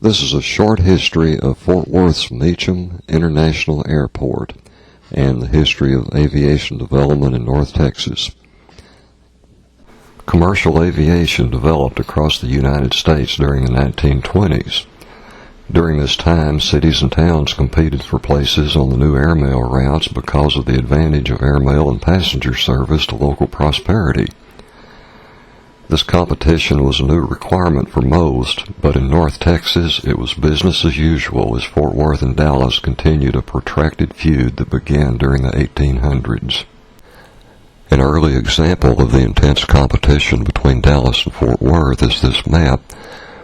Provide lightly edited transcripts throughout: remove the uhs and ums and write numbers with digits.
This is a short history of Fort Worth's Meacham International Airport and the history of aviation development in North Texas. Commercial aviation developed across the United States during the 1920s. During this time, cities and towns competed for places on the new airmail routes because of the advantage of airmail and passenger service to local prosperity. This competition was a new requirement for most, but in North Texas it was business as usual as Fort Worth and Dallas continued a protracted feud that began during the 1800s. An early example of the intense competition between Dallas and Fort Worth is this map,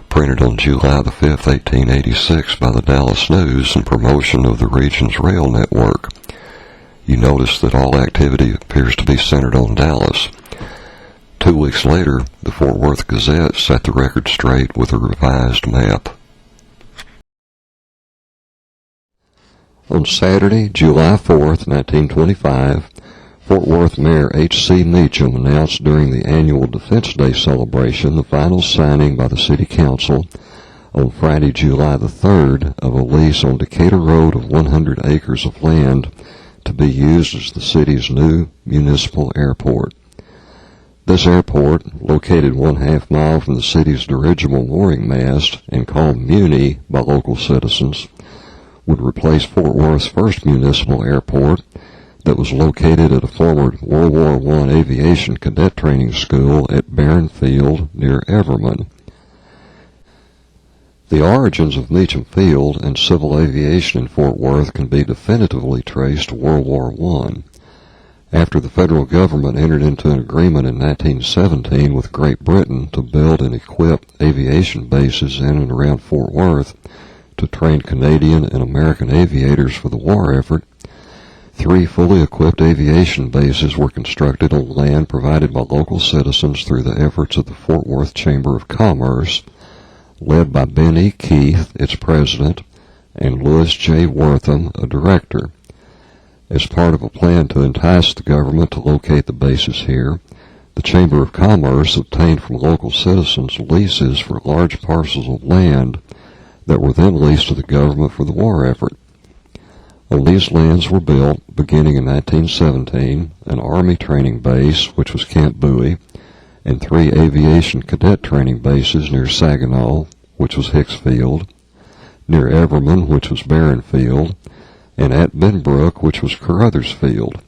printed on July the 5th, 1886 by the Dallas News in promotion of the region's rail network. You notice that all activity appears to be centered on Dallas. 2 weeks later, the Fort Worth Gazette set the record straight with a revised map. On Saturday, July 4th, 1925, Fort Worth Mayor H.C. Meacham announced during the annual Defense Day celebration the final signing by the City Council on Friday, July the 3rd, of a lease on Decatur Road of 100 acres of land to be used as the city's new municipal airport. This airport, located 1/2 mile from the city's dirigible mooring mast and called Muni by local citizens, would replace Fort Worth's first municipal airport that was located at a former World War I aviation cadet training school at Barron Field near Everman. The origins of Meacham Field and civil aviation in Fort Worth can be definitively traced to World War I. After the federal government entered into an agreement in 1917 with Great Britain to build and equip aviation bases in and around Fort Worth to train Canadian and American aviators for the war effort, 3 fully equipped aviation bases were constructed on land provided by local citizens through the efforts of the Fort Worth Chamber of Commerce, led by Ben E. Keith, its president, and Louis J. Wortham, a director. As part of a plan to entice the government to locate the bases here, the Chamber of Commerce obtained from local citizens leases for large parcels of land that were then leased to the government for the war effort. On these lands were built, beginning in 1917, an Army training base, which was Camp Bowie, and 3 aviation cadet training bases near Saginaw, which was Hicks Field, near Everman, which was Barron Field, and at Benbrook, which was Carruthers Field.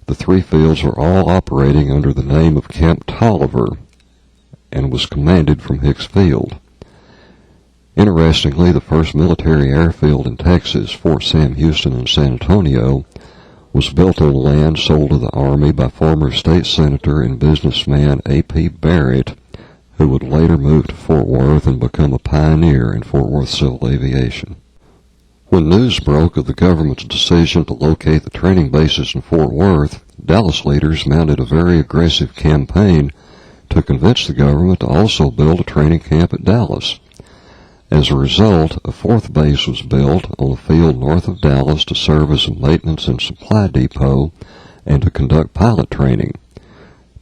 The 3 fields were all operating under the name of Camp Tolliver and was commanded from Hicks Field. Interestingly, the first military airfield in Texas, Fort Sam Houston in San Antonio, was built on land sold to the Army by former state senator and businessman A.P. Barrett, who would later move to Fort Worth and become a pioneer in Fort Worth civil aviation. When news broke of the government's decision to locate the training bases in Fort Worth, Dallas leaders mounted a very aggressive campaign to convince the government to also build a training camp at Dallas. As a result, a 4th base was built on a field north of Dallas to serve as a maintenance and supply depot and to conduct pilot training.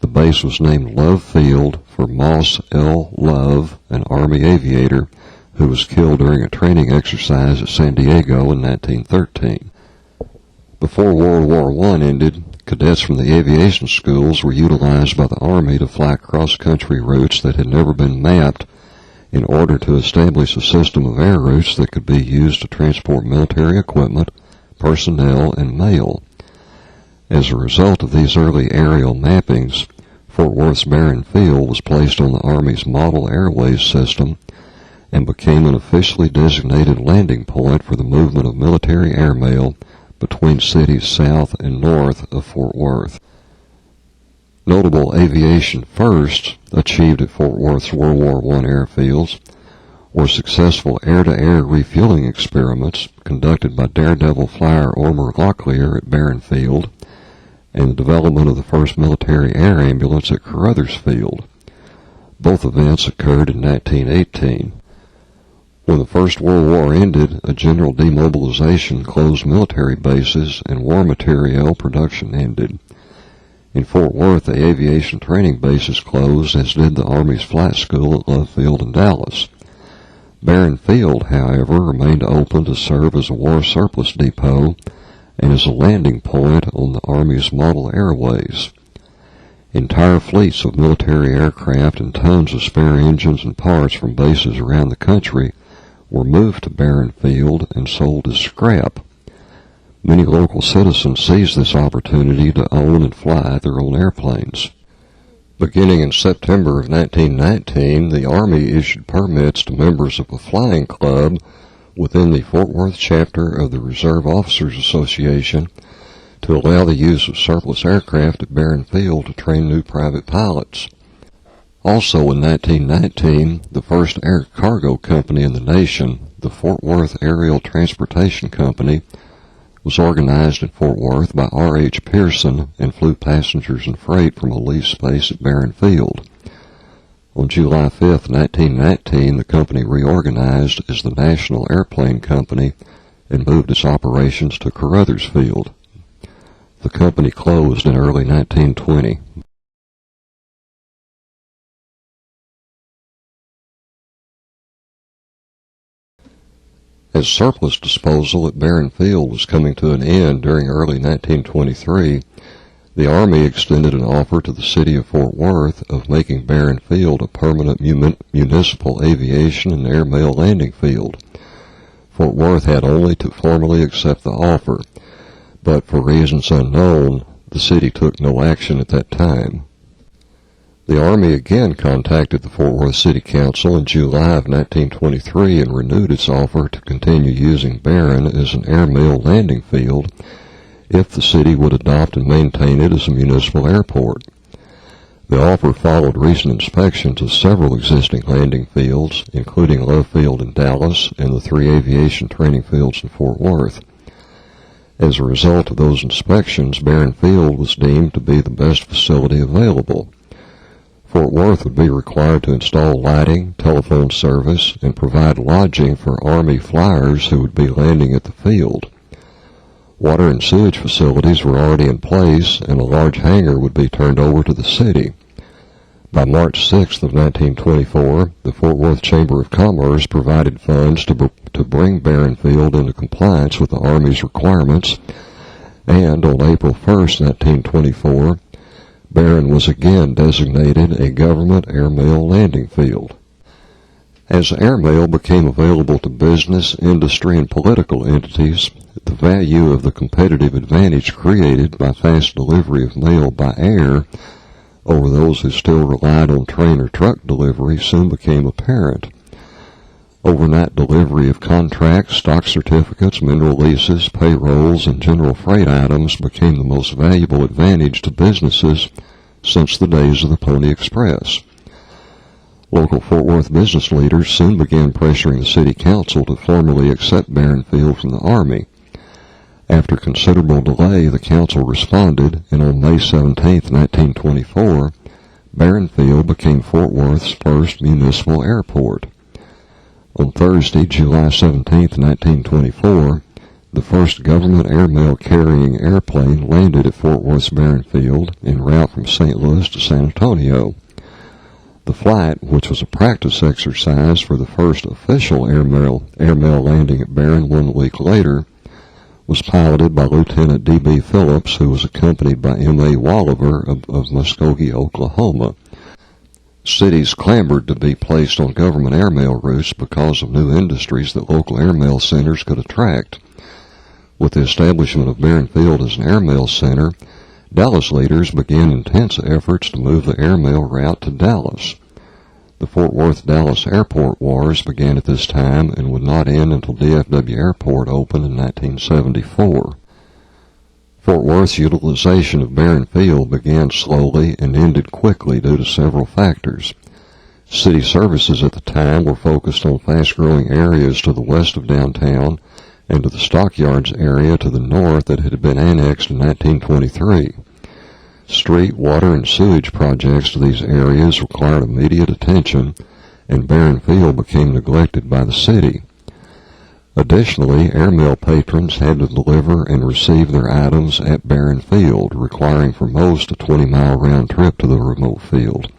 The base was named Love Field for Moss L. Love, an Army aviator who was killed during a training exercise at San Diego in 1913. Before World War I ended, cadets from the aviation schools were utilized by the Army to fly cross-country routes that had never been mapped in order to establish a system of air routes that could be used to transport military equipment, personnel, and mail. As a result of these early aerial mappings, Fort Worth's Barron Field was placed on the Army's Model Airways system and became an officially designated landing point for the movement of military airmail between cities south and north of Fort Worth. Notable aviation firsts achieved at Fort Worth's World War I airfields were successful air-to-air refueling experiments conducted by daredevil flyer Ormer Locklear at Barron Field and the development of the first military air ambulance at Carruthers Field. Both events occurred in 1918. When the First World War ended, a general demobilization closed military bases and war materiel production ended. In Fort Worth, the aviation training bases closed, as did the Army's flight school at Love Field in Dallas. Barron Field, however, remained open to serve as a war surplus depot and as a landing point on the Army's model airways. Entire fleets of military aircraft and tons of spare engines and parts from bases around the country were moved to Barron Field and sold as scrap. Many local citizens seized this opportunity to own and fly their own airplanes. Beginning in September of 1919, the Army issued permits to members of a flying club within the Fort Worth chapter of the Reserve Officers Association to allow the use of surplus aircraft at Barron Field to train new private pilots. Also in 1919, the first air cargo company in the nation, the Fort Worth Aerial Transportation Company, was organized in Fort Worth by R.H. Pearson and flew passengers and freight from a leased space at Barron Field. On July 5, 1919, the company reorganized as the National Airplane Company and moved its operations to Carruthers Field. The company closed in early 1920. As surplus disposal at Barron Field was coming to an end during early 1923, the Army extended an offer to the city of Fort Worth of making Barron Field a permanent municipal aviation and airmail landing field. Fort Worth had only to formally accept the offer, but for reasons unknown, the city took no action at that time. The Army again contacted the Fort Worth City Council in July of 1923 and renewed its offer to continue using Barron as an airmail landing field if the city would adopt and maintain it as a municipal airport. The offer followed recent inspections of several existing landing fields, including Love Field in Dallas and the 3 aviation training fields in Fort Worth. As a result of those inspections, Barron Field was deemed to be the best facility available. Fort Worth would be required to install lighting, telephone service, and provide lodging for Army flyers who would be landing at the field. Water and sewage facilities were already in place, and a large hangar would be turned over to the city. By March 6 of 1924, the Fort Worth Chamber of Commerce provided funds to bring Barron Field into compliance with the Army's requirements, and on April 1, 1924, Barron was again designated a government airmail landing field. As airmail became available to business, industry, and political entities, the value of the competitive advantage created by fast delivery of mail by air over those who still relied on train or truck delivery soon became apparent. Overnight delivery of contracts, stock certificates, mineral leases, payrolls, and general freight items became the most valuable advantage to businesses since the days of the Pony Express. Local Fort Worth business leaders soon began pressuring the city council to formally accept Barron Field from the Army. After considerable delay, the council responded, and on May 17, 1924, Barron Field became Fort Worth's first municipal airport. On Thursday, July 17, 1924, the first government airmail carrying airplane landed at Fort Worth's Barron Field en route from St. Louis to San Antonio. The flight, which was a practice exercise for the first official airmail landing at Barron 1 week later, was piloted by Lieutenant D.B. Phillips, who was accompanied by M.A. Walliver of Muskogee, Oklahoma. Cities clamored to be placed on government airmail routes because of new industries that local airmail centers could attract. With the establishment of Barron Field as an airmail center, Dallas leaders began intense efforts to move the airmail route to Dallas. The Fort Worth-Dallas Airport Wars began at this time and would not end until DFW Airport opened in 1974. Fort Worth's utilization of Barron Field began slowly and ended quickly due to several factors. City services at the time were focused on fast-growing areas to the west of downtown and to the stockyards area to the north that had been annexed in 1923. Street, water, and sewage projects to these areas required immediate attention, and Barron Field became neglected by the city. Additionally, airmail patrons had to deliver and receive their items at Barron Field, requiring for most a 20-mile round trip to the remote field.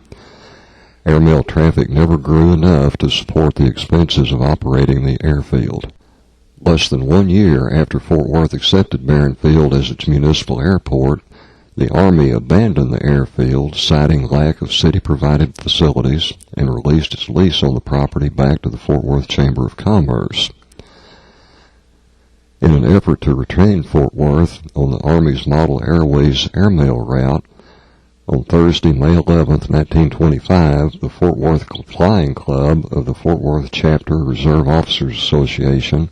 Airmail traffic never grew enough to support the expenses of operating the airfield. Less than 1 year after Fort Worth accepted Barron Field as its municipal airport, the Army abandoned the airfield, citing lack of city-provided facilities, and released its lease on the property back to the Fort Worth Chamber of Commerce. In an effort to retain Fort Worth on the Army's Model Airways airmail route, on Thursday, May 11, 1925, the Fort Worth Flying Club of the Fort Worth Chapter Reserve Officers Association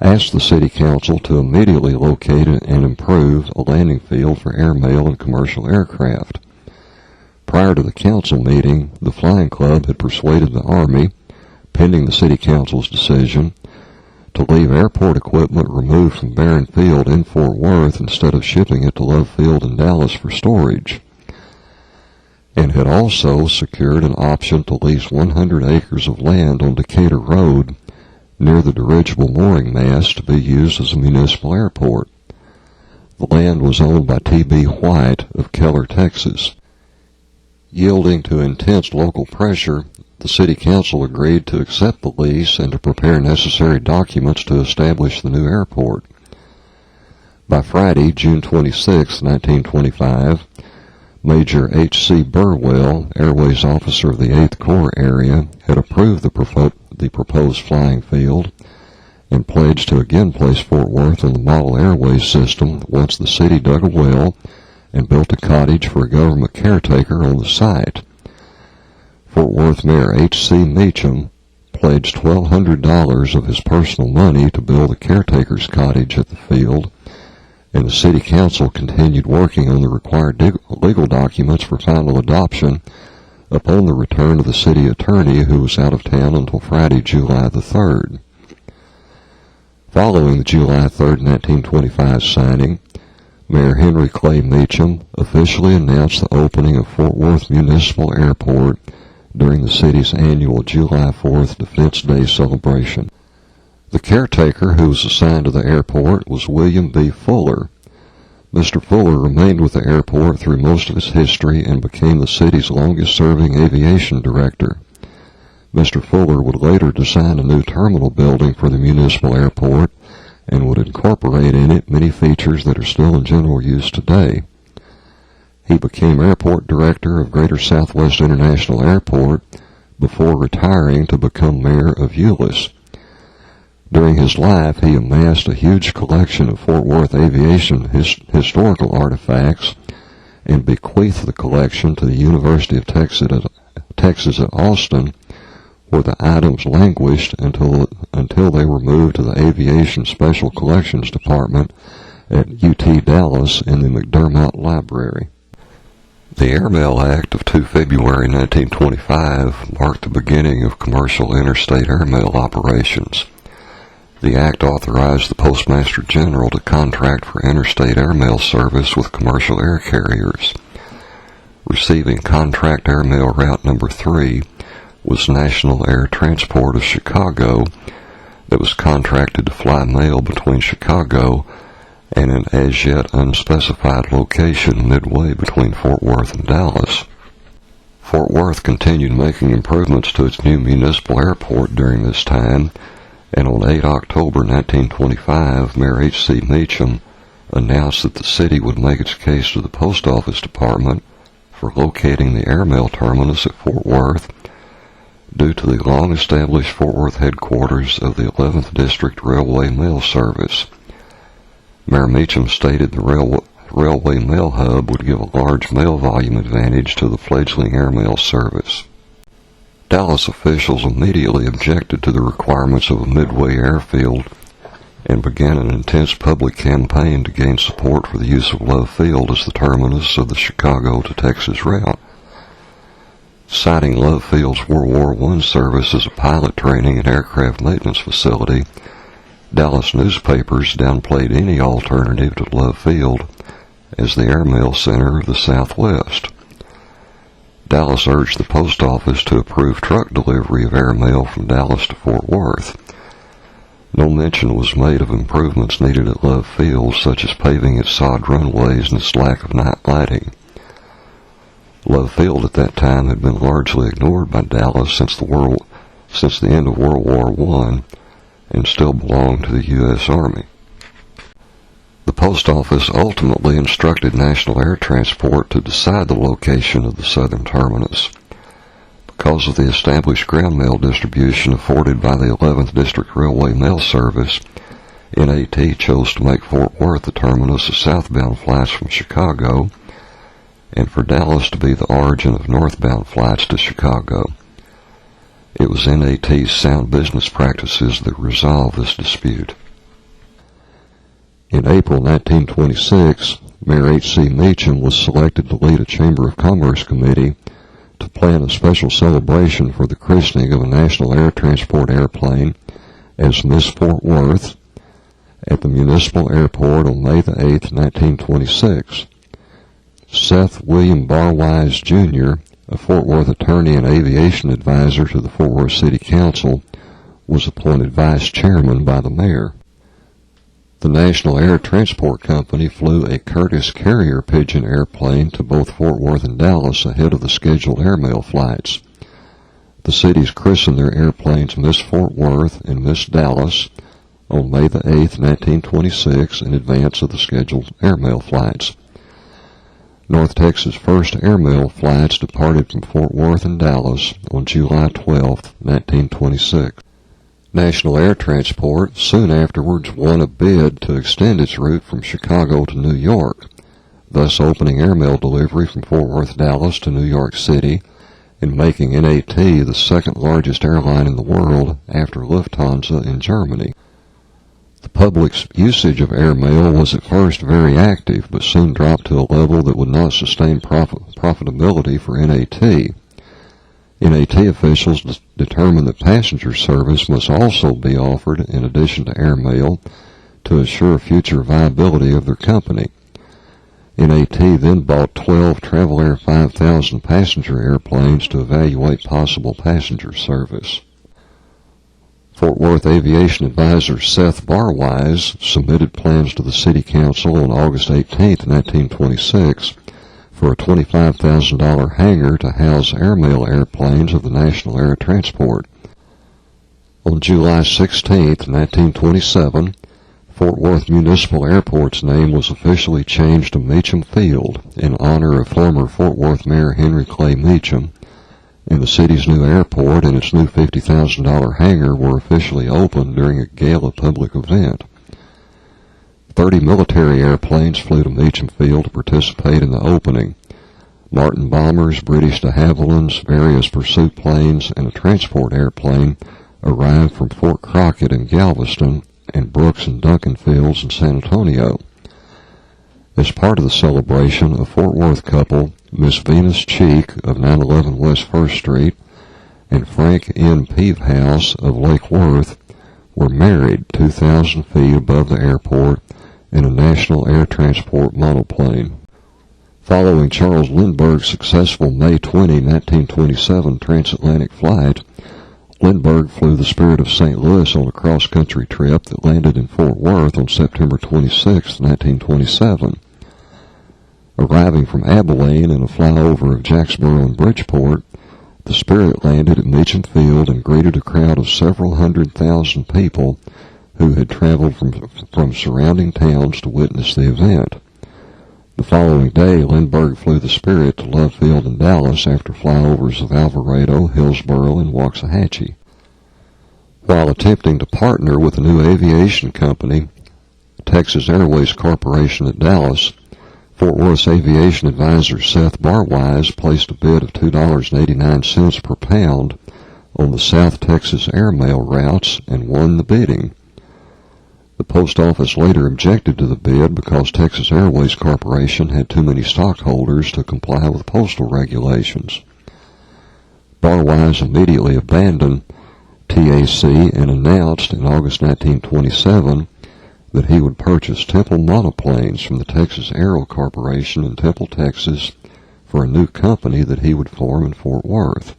asked the City Council to immediately locate and improve a landing field for airmail and commercial aircraft. Prior to the council meeting, the Flying Club had persuaded the Army, pending the City Council's decision, to leave airport equipment removed from Barron Field in Fort Worth instead of shipping it to Love Field in Dallas for storage, and had also secured an option to lease 100 acres of land on Decatur Road near the dirigible mooring mast to be used as a municipal airport. The land was owned by T.B. White of Keller, Texas. Yielding to intense local pressure, the City Council agreed to accept the lease and to prepare necessary documents to establish the new airport. By Friday, June 26, 1925, Major H.C. Burwell, Airways Officer of the 8th Corps area, had approved the proposed flying field and pledged to again place Fort Worth on the Model Airways system once the city dug a well and built a cottage for a government caretaker on the site. Fort Worth Mayor H.C. Meacham pledged $1,200 of his personal money to build a caretaker's cottage at the field, and the City Council continued working on the required legal documents for final adoption upon the return of the city attorney, who was out of town until Friday, July the 3rd. Following the July 3, 1925 signing, Mayor Henry Clay Meacham officially announced the opening of Fort Worth Municipal Airport during the city's annual July 4th Defense Day celebration. The caretaker who was assigned to the airport was William B. Fuller. Mr. Fuller remained with the airport through most of its history and became the city's longest-serving aviation director. Mr. Fuller would later design a new terminal building for the municipal airport and would incorporate in it many features that are still in general use today. He became airport director of Greater Southwest International Airport before retiring to become mayor of Euless. During his life, he amassed a huge collection of Fort Worth aviation historical artifacts and bequeathed the collection to the University of Texas at Austin, where the items languished until they were moved to the Aviation Special Collections Department at UT Dallas in the McDermott Library. The Airmail Act of 2 February 1925 marked the beginning of commercial interstate airmail operations. The Act authorized the Postmaster General to contract for interstate airmail service with commercial air carriers. Receiving Contract Airmail Route Number 3 was National Air Transport of Chicago that was contracted to fly mail between Chicago and an as-yet unspecified location midway between Fort Worth and Dallas. Fort Worth continued making improvements to its new municipal airport during this time, and on 8 October 1925, Mayor H.C. Meacham announced that the city would make its case to the Post Office Department for locating the airmail terminus at Fort Worth due to the long-established Fort Worth headquarters of the 11th District Railway Mail Service. Mayor Meacham stated the railway mail hub would give a large mail volume advantage to the fledgling airmail service. Dallas officials immediately objected to the requirements of a midway airfield and began an intense public campaign to gain support for the use of Love Field as the terminus of the Chicago to Texas route. Citing Love Field's World War I service as a pilot training and aircraft maintenance facility, Dallas newspapers downplayed any alternative to Love Field as the airmail center of the Southwest. Dallas urged the post office to approve truck delivery of airmail from Dallas to Fort Worth. No mention was made of improvements needed at Love Field, such as paving its sod runways and its lack of night lighting. Love Field at that time had been largely ignored by Dallas since the end of World War I, and still belonged to the U.S. Army. The Post Office ultimately instructed National Air Transport to decide the location of the southern terminus. Because of the established ground mail distribution afforded by the 11th District Railway Mail Service, NAT chose to make Fort Worth the terminus of southbound flights from Chicago, and for Dallas to be the origin of northbound flights to Chicago. It was NAT's sound business practices that resolved this dispute. In April 1926, Mayor H.C. Meacham was selected to lead a Chamber of Commerce committee to plan a special celebration for the christening of a National Air Transport airplane as Miss Fort Worth at the Municipal Airport on May 8, 1926. Seth William Barwise, Jr., a Fort Worth attorney and aviation advisor to the Fort Worth City Council, was appointed vice chairman by the mayor. The National Air Transport Company flew a Curtiss Carrier Pigeon airplane to both Fort Worth and Dallas ahead of the scheduled airmail flights. The cities christened their airplanes Miss Fort Worth and Miss Dallas on May 8, 1926, in advance of the scheduled airmail flights. North Texas' first airmail flights departed from Fort Worth and Dallas on July 12, 1926. National Air Transport soon afterwards won a bid to extend its route from Chicago to New York, thus opening airmail delivery from Fort Worth, Dallas to New York City, and making NAT the second largest airline in the world after Lufthansa in Germany. The public's usage of airmail was at first very active, but soon dropped to a level that would not sustain profitability for NAT. NAT officials determined that passenger service must also be offered in addition to airmail to assure future viability of their company. NAT then bought 12 Travel Air 5000 passenger airplanes to evaluate possible passenger service. Fort Worth aviation advisor Seth Barwise submitted plans to the City Council on August 18, 1926, for a $25,000 hangar to house airmail airplanes of the National Air Transport. On July 16, 1927, Fort Worth Municipal Airport's name was officially changed to Meacham Field in honor of former Fort Worth Mayor Henry Clay Meacham, and the city's new airport and its new $50,000 hangar were officially opened during a gala public event. 30 military airplanes flew to Meacham Field to participate in the opening. Martin bombers, British de Havillands, various pursuit planes, and a transport airplane arrived from Fort Crockett in Galveston and Brooks and Duncan Fields in San Antonio. As part of the celebration, a Fort Worth couple, Miss Venus Cheek of 911 West 1st Street and Frank N. Peavehouse of Lake Worth, were married 2,000 feet above the airport in a National Air Transport monoplane. Following Charles Lindbergh's successful May 20, 1927 transatlantic flight, Lindbergh flew the Spirit of St. Louis on a cross-country trip that landed in Fort Worth on September 26, 1927. Arriving from Abilene in a flyover of Jacksboro and Bridgeport, the Spirit landed at Meacham Field and greeted a crowd of several 100,000 people who had traveled from surrounding towns to witness the event. The following day, Lindbergh flew the Spirit to Love Field in Dallas after flyovers of Alvarado, Hillsboro, and Waxahachie. While attempting to partner with a new aviation company, Texas Airways Corporation at Dallas, Fort Worth's aviation advisor Seth Barwise placed a bid of $2.89 per pound on the South Texas airmail routes and won the bidding. The post office later objected to the bid because Texas Airways Corporation had too many stockholders to comply with postal regulations. Barwise immediately abandoned TAC and announced in August 1927 that he would purchase Temple monoplanes from the Texas Aero Corporation in Temple, Texas, for a new company that he would form in Fort Worth.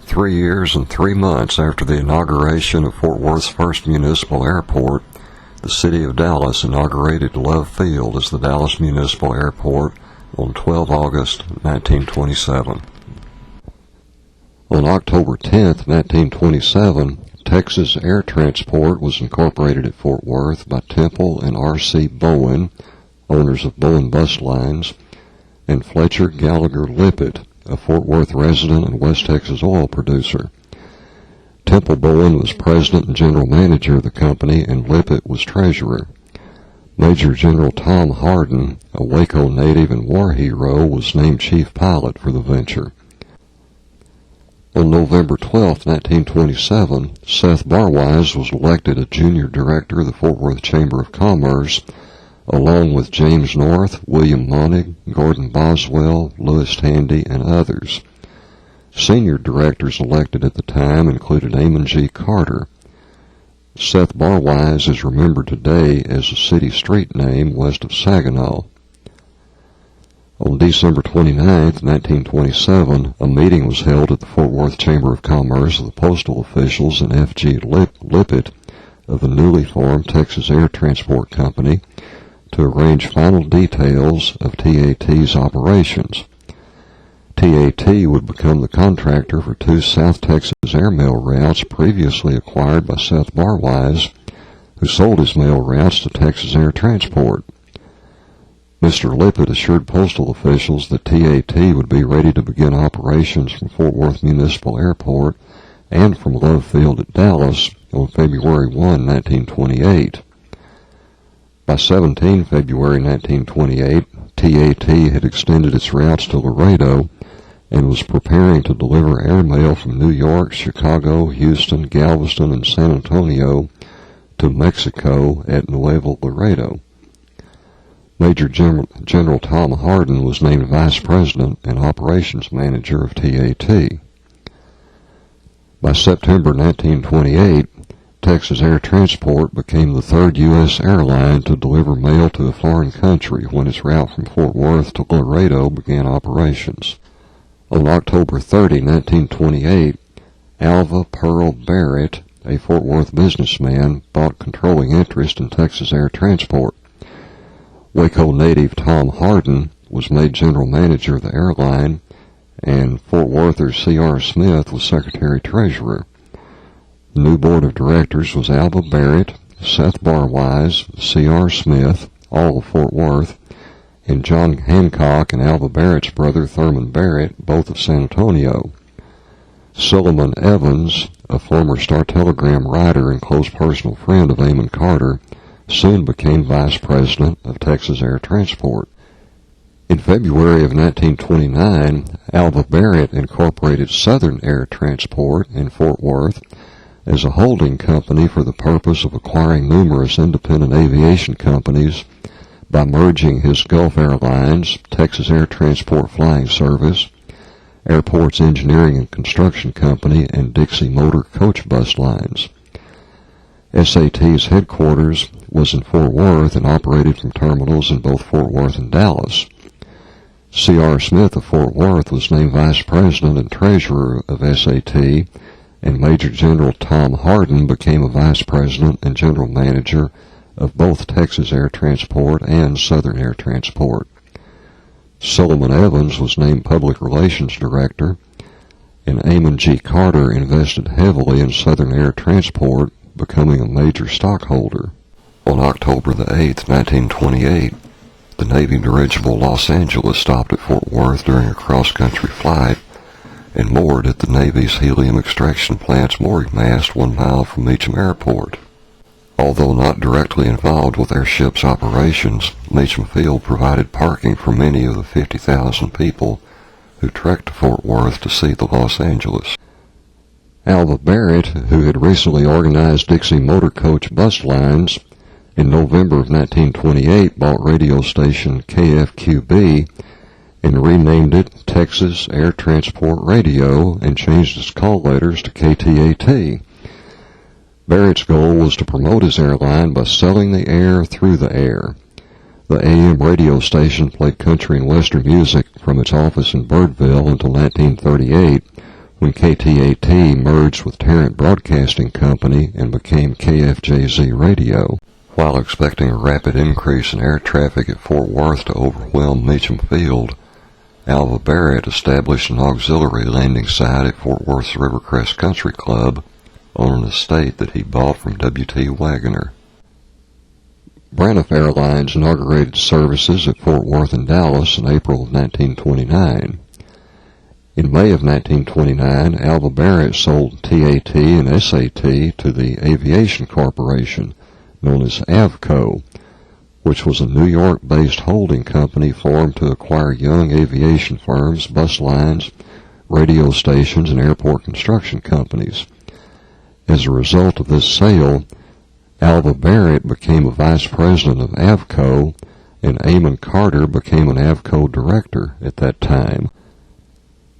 3 years and 3 months after the inauguration of Fort Worth's first municipal airport, the city of Dallas inaugurated Love Field as the Dallas Municipal Airport on 12 August 1927. On October 10, 1927, Texas Air Transport was incorporated at Fort Worth by Temple and R.C. Bowen, owners of Bowen Bus Lines, and Fletcher Gallagher Lippitt, a Fort Worth resident and West Texas oil producer. Temple Bowen was president and general manager of the company, and Lippitt was treasurer. Major General Tom Hardin, a Waco native and war hero, was named chief pilot for the venture. On November 12, 1927, Seth Barwise was elected a junior director of the Fort Worth Chamber of Commerce, along with James North, William Monig, Gordon Boswell, Louis Tandy, and others. Senior directors elected at the time included Amon G. Carter. Seth Barwise is remembered today as a city street name west of Saginaw. On December 29, 1927, a meeting was held at the Fort Worth Chamber of Commerce of the postal officials and F.G. Lippitt of the newly formed Texas Air Transport Company to arrange final details of TAT's operations. TAT would become the contractor for two South Texas airmail routes previously acquired by Seth Barwise, who sold his mail routes to Texas Air Transport. Mr. Lippitt assured postal officials that TAT would be ready to begin operations from Fort Worth Municipal Airport and from Love Field at Dallas on February 1, 1928. By 17 February 1928, TAT had extended its routes to Laredo and was preparing to deliver airmail from New York, Chicago, Houston, Galveston, and San Antonio to Mexico at Nuevo Laredo. Major General Tom Hardin was named Vice President and Operations Manager of TAT. By September 1928, Texas Air Transport became the third U.S. airline to deliver mail to a foreign country when its route from Fort Worth to Laredo began operations. On October 30, 1928, Alva Pearl Barrett, a Fort Worth businessman, bought controlling interest in Texas Air Transport. Waco native Tom Hardin was made general manager of the airline, and Fort Worther C.R. Smith was secretary-treasurer. The new board of directors was Alva Barrett, Seth Barwise, C.R. Smith, all of Fort Worth, and John Hancock and Alva Barrett's brother Thurman Barrett, both of San Antonio. Solomon Evans, a former Star-Telegram writer and close personal friend of Amon Carter, soon became vice president of Texas Air Transport. In February of 1929, Alva Barrett incorporated Southern Air Transport in Fort Worth as a holding company for the purpose of acquiring numerous independent aviation companies by merging his Gulf Airlines, Texas Air Transport Flying Service, Airports Engineering and Construction Company, and Dixie Motor Coach Bus Lines. SAT's headquarters was in Fort Worth and operated from terminals in both Fort Worth and Dallas. C.R. Smith of Fort Worth was named vice president and treasurer of SAT, and Major General Tom Hardin became a vice president and general manager of both Texas Air Transport and Southern Air Transport. Solomon Evans was named public relations director, and Amon G. Carter invested heavily in Southern Air Transport, becoming a major stockholder. On October the 8th, 1928, the Navy dirigible Los Angeles stopped at Fort Worth during a cross-country flight and moored at the Navy's helium extraction plant's mooring mast 1 mile from Meacham Airport. Although not directly involved with airship's operations, Meacham Field provided parking for many of the 50,000 people who trekked to Fort Worth to see the Los Angeles. Alva Barrett, who had recently organized Dixie Motor Coach Bus Lines, in November of 1928 bought radio station KFQB and renamed it Texas Air Transport Radio and changed its call letters to KTAT. Barrett's goal was to promote his airline by selling the air through the air. The AM radio station played country and western music from its office in Birdville until 1938, when KTAT merged with Tarrant Broadcasting Company and became KFJZ Radio. While expecting a rapid increase in air traffic at Fort Worth to overwhelm Meacham Field, Alva Barrett established an auxiliary landing site at Fort Worth's Rivercrest Country Club on an estate that he bought from W.T. Wagoner. Braniff Airlines inaugurated services at Fort Worth and Dallas in April of 1929. In May of 1929, Alva Barrett sold TAT and SAT to the Aviation Corporation, known as Avco, which was a New York-based holding company formed to acquire young aviation firms, bus lines, radio stations, and airport construction companies. As a result of this sale, Alva Barrett became a vice president of Avco, and Amon Carter became an Avco director at that time.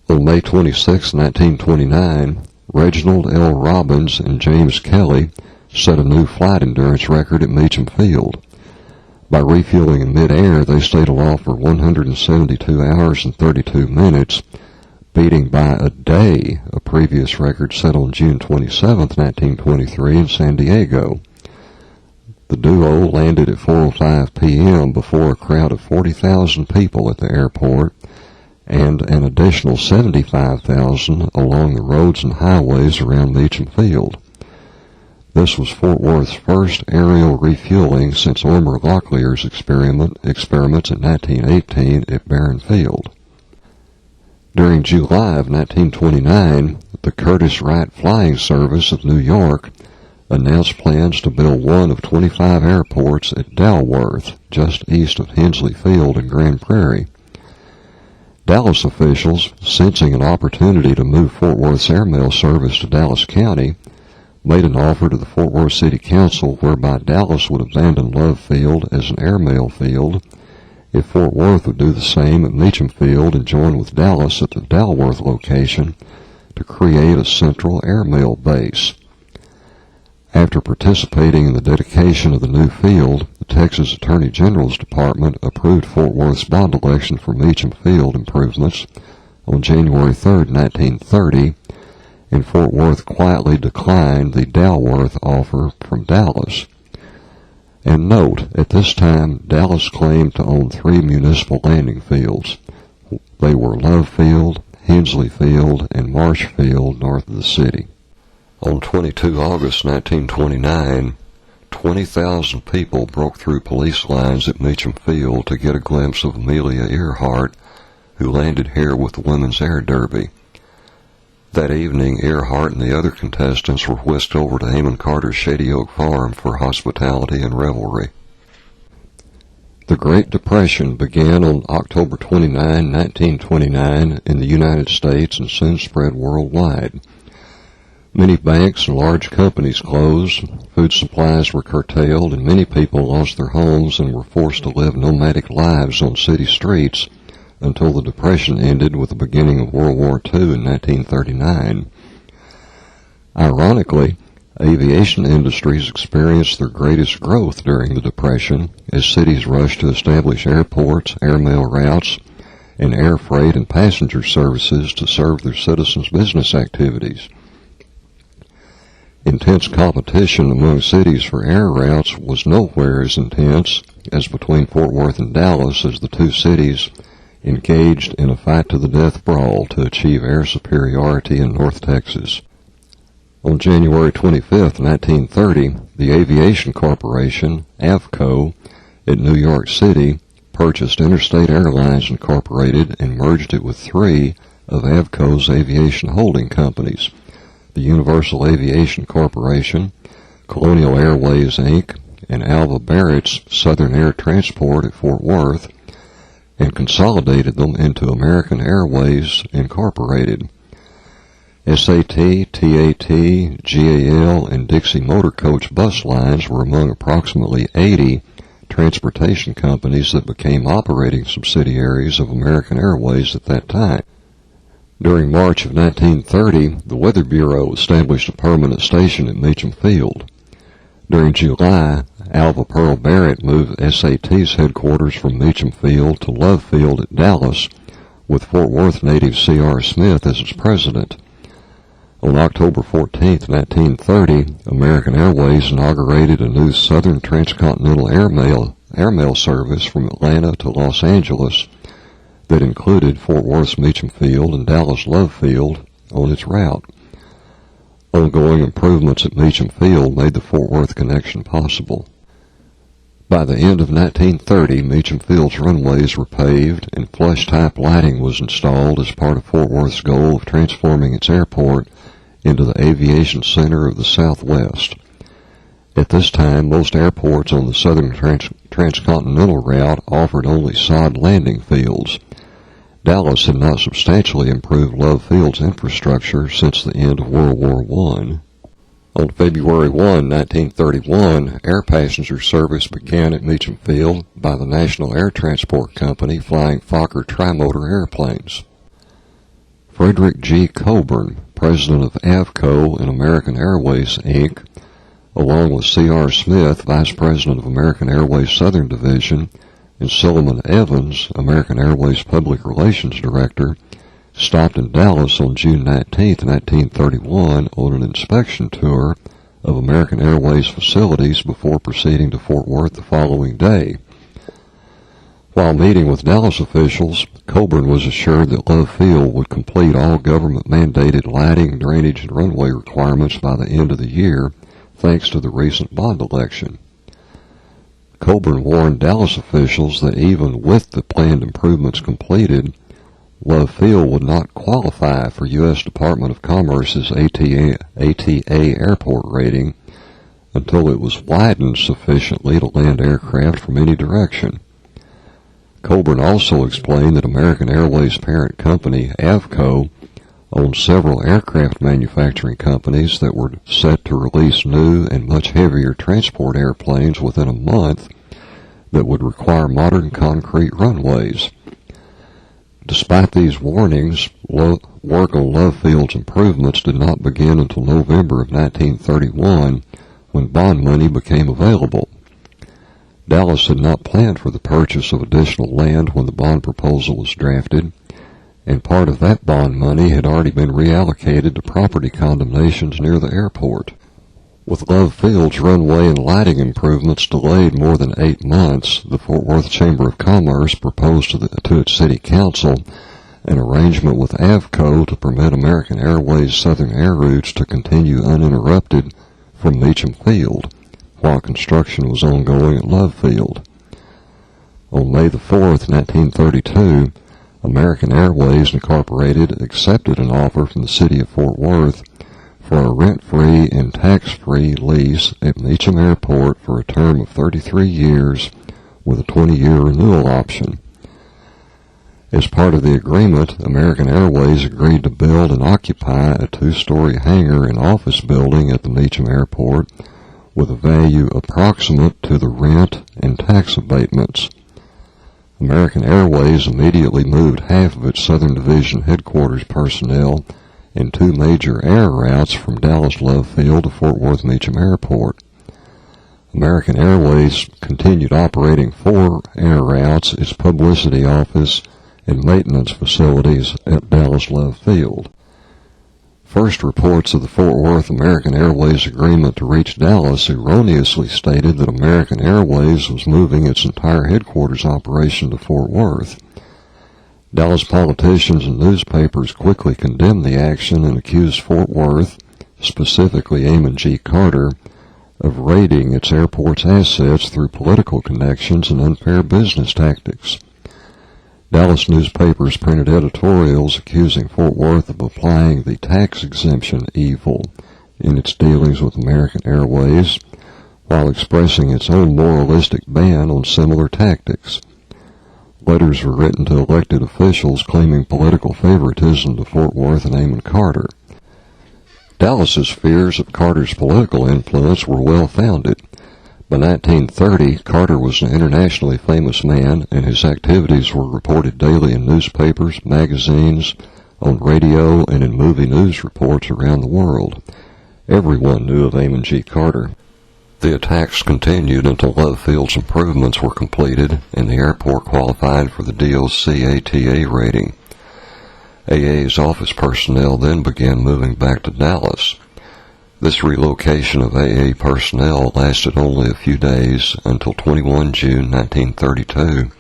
On May 26, 1929, Reginald L. Robbins and James Kelly set a new flight endurance record at Meacham Field. By refueling in mid-air, they stayed aloft for 172 hours and 32 minutes, beating by a day a previous record set on June 27, 1923 in San Diego. The duo landed at 4:05 p.m. before a crowd of 40,000 people at the airport and an additional 75,000 along the roads and highways around Meacham Field. This was Fort Worth's first aerial refueling since Ormer Locklear's experiments in 1918 at Barron Field. During July of 1929, the Curtiss Wright Flying Service of New York announced plans to build one of 25 airports at Dalworth, just east of Hensley Field in Grand Prairie. Dallas officials, sensing an opportunity to move Fort Worth's airmail service to Dallas County, made an offer to the Fort Worth City Council whereby Dallas would abandon Love Field as an airmail field if Fort Worth would do the same at Meacham Field and join with Dallas at the Dalworth location to create a central airmail base. After participating in the dedication of the new field, the Texas Attorney General's Department approved Fort Worth's bond election for Meacham Field improvements on January 3, 1930, and Fort Worth quietly declined the Dalworth offer from Dallas. And note, at this time, Dallas claimed to own 3 municipal landing fields. They were Love Field, Hensley Field, and Marsh Field north of the city. On 22 August 1929, 20,000 people broke through police lines at Meacham Field to get a glimpse of Amelia Earhart, who landed here with the Women's Air Derby. That evening, Earhart and the other contestants were whisked over to Amon Carter's Shady Oak Farm for hospitality and revelry. The Great Depression began on October 29, 1929 in the United States and soon spread worldwide. Many banks and large companies closed, food supplies were curtailed, and many people lost their homes and were forced to live nomadic lives on city streets until the Depression ended with the beginning of World War II in 1939. Ironically, aviation industries experienced their greatest growth during the Depression as cities rushed to establish airports, airmail routes, and air freight and passenger services to serve their citizens' business activities. Intense competition among cities for air routes was nowhere as intense as between Fort Worth and Dallas as the two cities engaged in a fight-to-the-death brawl to achieve air superiority in North Texas. On January 25, 1930, the Aviation Corporation, Avco, at New York City purchased Interstate Airlines Incorporated and merged it with 3 of Avco's aviation holding companies, the Universal Aviation Corporation, Colonial Airways, Inc., and Alva Barrett's Southern Air Transport at Fort Worth, and consolidated them into American Airways Incorporated. SAT, TAT, GAL, and Dixie Motor Coach bus lines were among approximately 80 transportation companies that became operating subsidiaries of American Airways at that time. During March of 1930, the Weather Bureau established a permanent station at Meacham Field. During July, Alva Pearl Barrett moved SAT's headquarters from Meacham Field to Love Field at Dallas, with Fort Worth native C.R. Smith as its president. On October 14, 1930, American Airways inaugurated a new southern transcontinental airmail service from Atlanta to Los Angeles that included Fort Worth's Meacham Field and Dallas Love Field on its route. Ongoing improvements at Meacham Field made the Fort Worth connection possible. By the end of 1930, Meacham Field's runways were paved and flush-type lighting was installed as part of Fort Worth's goal of transforming its airport into the aviation center of the Southwest. At this time, most airports on the southern transcontinental route offered only sod landing fields. Dallas had not substantially improved Love Field's infrastructure since the end of World War I. On February 1, 1931, air passenger service began at Meacham Field by the National Air Transport Company flying Fokker trimotor airplanes. Frederick G. Coburn, president of Avco and American Airways, Inc., along with C.R. Smith, vice president of American Airways Southern Division, and Solomon Evans, American Airways Public Relations Director, stopped in Dallas on June 19, 1931 on an inspection tour of American Airways facilities before proceeding to Fort Worth the following day. While meeting with Dallas officials, Coburn was assured that Love Field would complete all government-mandated lighting, drainage, and runway requirements by the end of the year, thanks to the recent bond election. Coburn warned Dallas officials that even with the planned improvements completed, Love Field would not qualify for U.S. Department of Commerce's ATA airport rating until it was widened sufficiently to land aircraft from any direction. Coburn also explained that American Airways' parent company, Avco, owned several aircraft manufacturing companies that were set to release new and much heavier transport airplanes within a month that would require modern concrete runways. Despite these warnings, work on Love Field's improvements did not begin until November of 1931, when bond money became available. Dallas had not planned for the purchase of additional land when the bond proposal was drafted, and part of that bond money had already been reallocated to property condemnations near the airport. With Love Field's runway and lighting improvements delayed more than 8 months, the Fort Worth Chamber of Commerce proposed to its city council an arrangement with Avco to permit American Airways Southern air routes to continue uninterrupted from Meacham Field, while construction was ongoing at Love Field. On May 4, 1932, American Airways Incorporated accepted an offer from the city of Fort Worth for a rent-free and tax-free lease at Meacham Airport for a term of 33 years with a 20-year renewal option. As part of the agreement, American Airways agreed to build and occupy a 2-story hangar and office building at the Meacham Airport with a value approximate to the rent and tax abatements. American Airways immediately moved half of its Southern Division headquarters personnel and 2 major air routes from Dallas Love Field to Fort Worth Meacham Airport. American Airways continued operating 4 air routes, its publicity office, and maintenance facilities at Dallas Love Field. First reports of the Fort Worth American Airways agreement to reach Dallas erroneously stated that American Airways was moving its entire headquarters operation to Fort Worth. Dallas politicians and newspapers quickly condemned the action and accused Fort Worth, specifically Amon G. Carter, of raiding its airport's assets through political connections and unfair business tactics. Dallas newspapers printed editorials accusing Fort Worth of applying the tax exemption evil in its dealings with American Airways, while expressing its own moralistic ban on similar tactics. Letters were written to elected officials claiming political favoritism to Fort Worth and Amon Carter. Dallas's fears of Carter's political influence were well-founded. By 1930, Carter was an internationally famous man, and his activities were reported daily in newspapers, magazines, on radio, and in movie news reports around the world. Everyone knew of Amon G. Carter. The attacks continued until Love Field's improvements were completed and the airport qualified for the DOC ATA rating. AA's office personnel then began moving back to Dallas. This relocation of AA personnel lasted only a few days until 21 June 1932,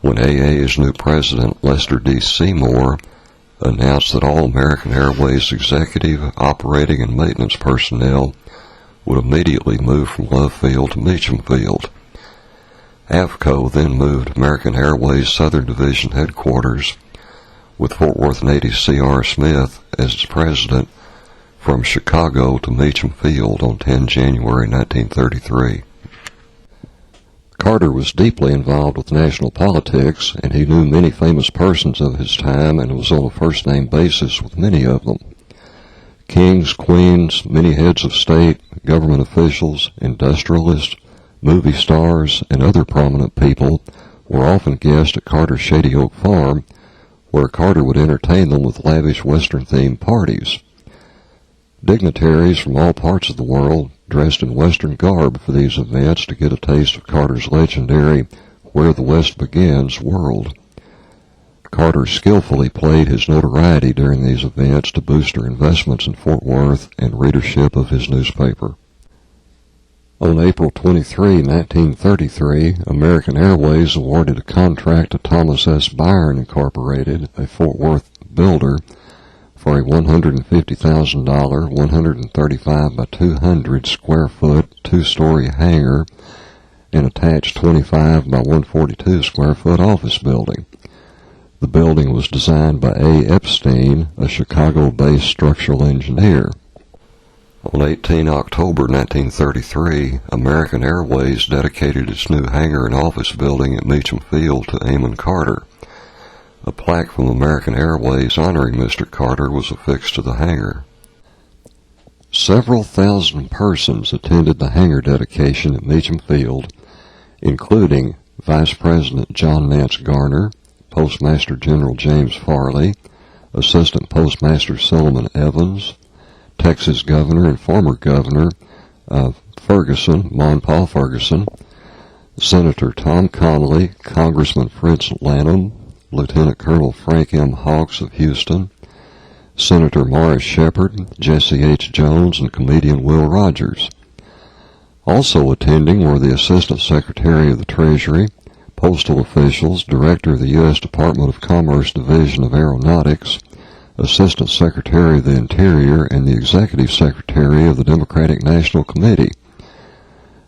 when AA's new president, Lester D. Seymour, announced that all American Airways executive, operating, and maintenance personnel would immediately move from Love Field to Meacham Field. AVCO then moved American Airways Southern Division headquarters, with Fort Worth native C.R. Smith as its president, from Chicago to Meacham Field on 10 January 1933. Carter was deeply involved with national politics, and he knew many famous persons of his time and was on a first-name basis with many of them. Kings, queens, many heads of state, government officials, industrialists, movie stars, and other prominent people were often guests at Carter's Shady Oak Farm, where Carter would entertain them with lavish Western-themed parties. Dignitaries from all parts of the world dressed in Western garb for these events to get a taste of Carter's legendary Where the West Begins world. Carter skillfully played his notoriety during these events to boost her investments in Fort Worth and readership of his newspaper. On April 23, 1933, American Airways awarded a contract to Thomas S. Byron Incorporated, a Fort Worth builder, for a $150,000, 135 by 200 square foot, two-story hangar and attached 25 by 142 square foot office building. The building was designed by A. Epstein, a Chicago-based structural engineer. On 18 October 1933, American Airways dedicated its new hangar and office building at Meacham Field to Amon Carter. A plaque from American Airways honoring Mr. Carter was affixed to the hangar. Several thousand persons attended the hangar dedication at Meacham Field, including Vice President John Nance Garner, Postmaster General James Farley, Assistant Postmaster Solomon Evans, Texas Governor and former Governor of Ferguson, Paul Ferguson, Senator Tom Connolly, Congressman Fritz Lanham, Lieutenant Colonel Frank M. Hawks of Houston, Senator Morris Shepherd, Jesse H. Jones, and comedian Will Rogers. Also attending were the Assistant Secretary of the Treasury, postal officials, Director of the U.S. Department of Commerce Division of Aeronautics, Assistant Secretary of the Interior, and the Executive Secretary of the Democratic National Committee.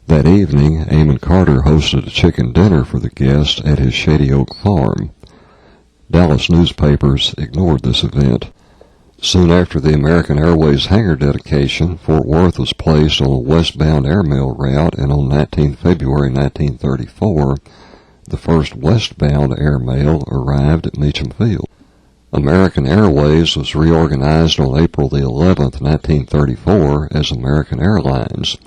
That evening, Amon Carter hosted a chicken dinner for the guests at his Shady Oak Farm. Dallas newspapers ignored this event. Soon after the American Airways hangar dedication, Fort Worth was placed on a westbound airmail route, and on 19 February 1934, the first westbound airmail arrived at Meacham Field. American Airways was reorganized on April the 11th, 1934 as American Airlines,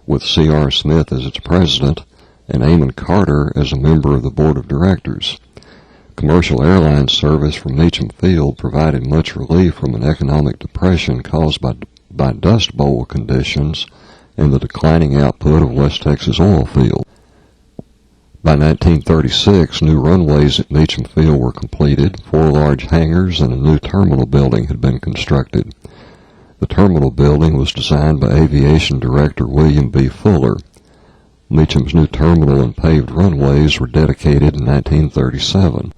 with C.R. Smith as its president and Amon Carter as a member of the board of directors. Commercial airline service from Meacham Field provided much relief from an economic depression caused by Dust Bowl conditions and the declining output of West Texas oil field. By 1936, new runways at Meacham Field were completed, 4 large hangars, and a new terminal building had been constructed. The terminal building was designed by aviation director William B. Fuller. Meacham's new terminal and paved runways were dedicated in 1937.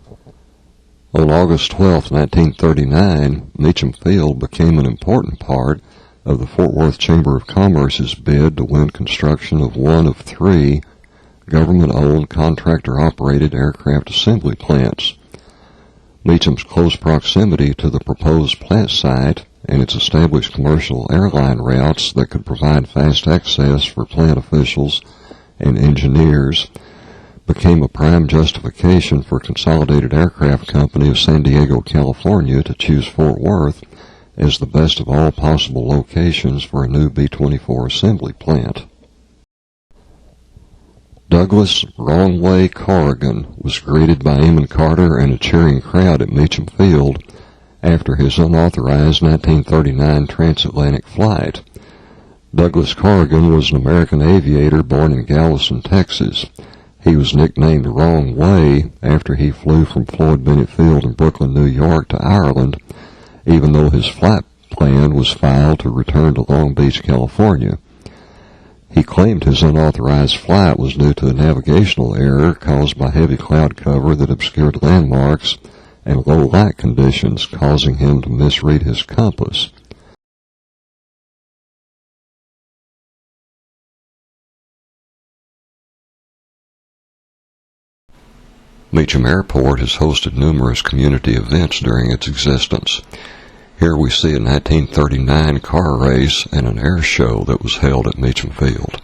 On August 12, 1939, Meacham Field became an important part of the Fort Worth Chamber of Commerce's bid to win construction of one of 3 government-owned, contractor-operated aircraft assembly plants. Meacham's close proximity to the proposed plant site and its established commercial airline routes that could provide fast access for plant officials and engineers became a prime justification for Consolidated Aircraft Company of San Diego, California to choose Fort Worth as the best of all possible locations for a new B-24 assembly plant. Douglas Wrongway Corrigan was greeted by Amon Carter and a cheering crowd at Meacham Field after his unauthorized 1939 transatlantic flight. Douglas Corrigan was an American aviator born in Galveston, Texas. He was nicknamed Wrong Way after he flew from Floyd Bennett Field in Brooklyn, New York to Ireland, even though his flight plan was filed to return to Long Beach, California. He claimed his unauthorized flight was due to a navigational error caused by heavy cloud cover that obscured landmarks and low light conditions, causing him to misread his compass. Meacham Airport has hosted numerous community events during its existence. Here we see a 1939 car race and an air show that was held at Meacham Field.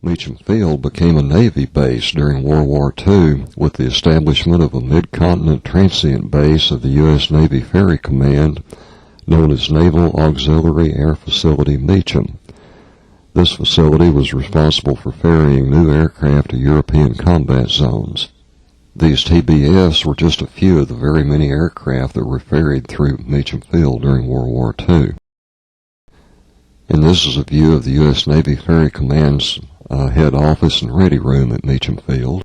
Meacham Field became a Navy base during World War II with the establishment of a mid-continent transient base of the U.S. Navy Ferry Command known as Naval Auxiliary Air Facility Meacham. This facility was responsible for ferrying new aircraft to European combat zones. These TBFs were just a few of the very many aircraft that were ferried through Meacham Field during World War II. And this is a view of the U.S. Navy Ferry Command's head office and ready room at Meacham Field.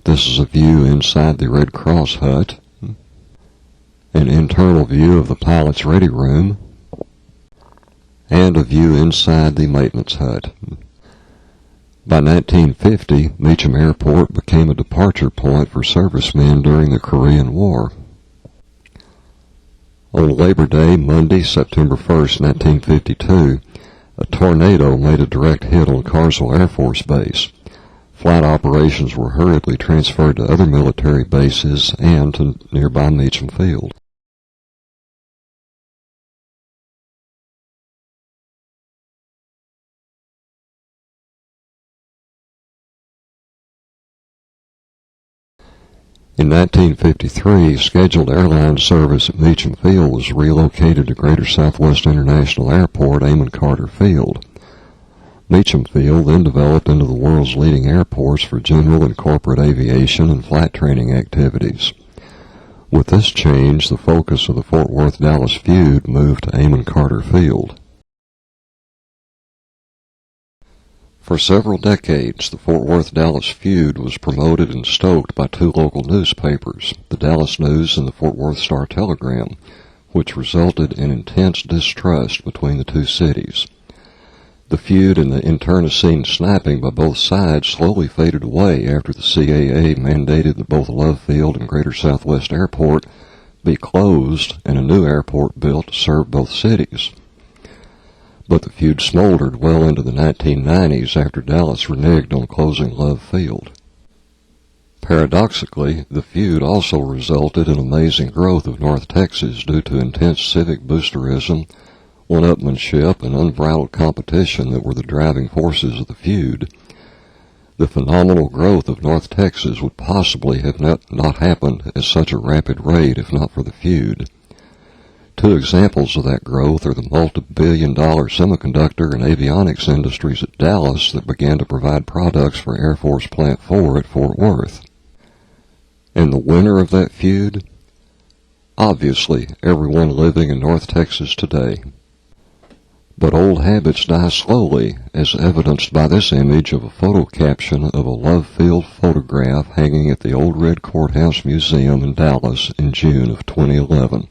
This is a view inside the Red Cross hut, an internal view of the pilot's ready room, and a view inside the maintenance hut. By 1950, Meacham Airport became a departure point for servicemen during the Korean War. On Labor Day, Monday, September 1st, 1952, a tornado made a direct hit on Carswell Air Force Base. Flight operations were hurriedly transferred to other military bases and to nearby Meacham Field. In 1953, scheduled airline service at Meacham Field was relocated to Greater Southwest International Airport, Amon Carter Field. Meacham Field then developed into the world's leading airports for general and corporate aviation and flight training activities. With this change, the focus of the Fort Worth-Dallas feud moved to Amon Carter Field. For several decades, the Fort Worth-Dallas feud was promoted and stoked by two local newspapers, the Dallas News and the Fort Worth Star-Telegram, which resulted in intense distrust between the two cities. The feud and the internecine sniping by both sides slowly faded away after the CAA mandated that both Love Field and Greater Southwest Airport be closed and a new airport built to serve both cities. But the feud smoldered well into the 1990s after Dallas reneged on closing Love Field. Paradoxically, the feud also resulted in amazing growth of North Texas due to intense civic boosterism, one-upmanship, and unbridled competition that were the driving forces of the feud. The phenomenal growth of North Texas would possibly have not happened at such a rapid rate if not for the feud. Two examples of that growth are the multi-billion-dollar semiconductor and avionics industries at Dallas that began to provide products for Air Force Plant 4 at Fort Worth. And the winner of that feud? Obviously, everyone living in North Texas today. But old habits die slowly, as evidenced by this image of a photo caption of a love-filled photograph hanging at the Old Red Courthouse Museum in Dallas in June of 2011.